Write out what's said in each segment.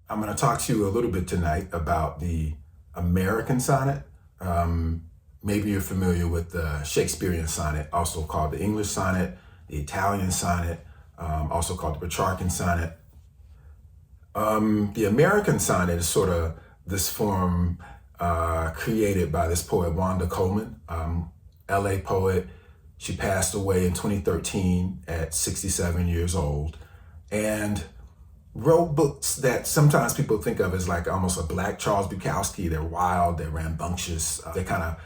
I'm going to talk to you a little bit tonight about the American sonnet. Maybe you're familiar with the Shakespearean sonnet, also called the English sonnet, the Italian sonnet, also called the Petrarchan sonnet. The American sonnet is sort of this form created by this poet, Wanda Coleman, LA poet. She passed away in 2013 at 67 years old. And wrote books that sometimes people think of as like almost a Black Charles Bukowski. They're wild, they're rambunctious, they're kind of,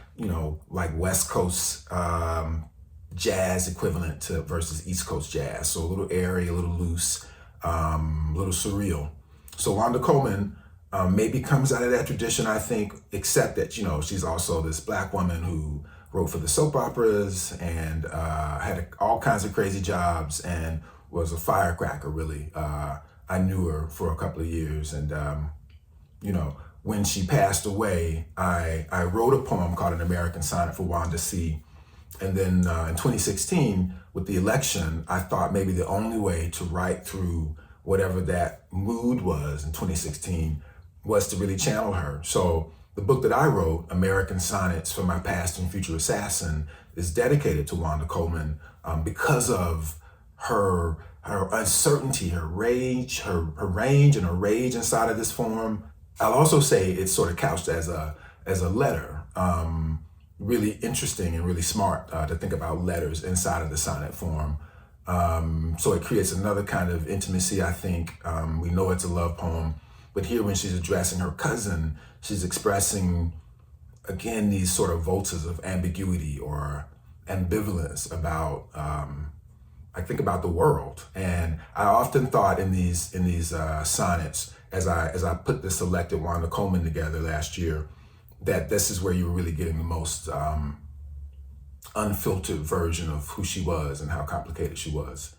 like West Coast jazz equivalent to versus East Coast jazz. So a little airy, a little loose, a little surreal. So Wanda Coleman maybe comes out of that tradition, I think, except that, she's also this Black woman who wrote for the soap operas and had all kinds of crazy jobs and was a firecracker, really. I knew her for a couple of years, and when she passed away, I wrote a poem called An American Sonnet for Wanda C. And then in 2016, with the election, I thought maybe the only way to write through whatever that mood was in 2016 was to really channel her. So the book that I wrote, American Sonnets for My Past and Future Assassin, is dedicated to Wanda Coleman because of her uncertainty, her rage, her range and her rage inside of this form. I'll also say it's sort of couched as a letter. Really interesting and really smart to think about letters inside of the sonnet form. So it creates another kind of intimacy, I think. We know it's a love poem, but here when she's addressing her cousin, she's expressing, again, these sort of voltas of ambiguity or ambivalence about I think about the world. And I often thought in these sonnets, as I put the selected Wanda Coleman together last year, that this is where you were really getting the most unfiltered version of who she was and how complicated she was.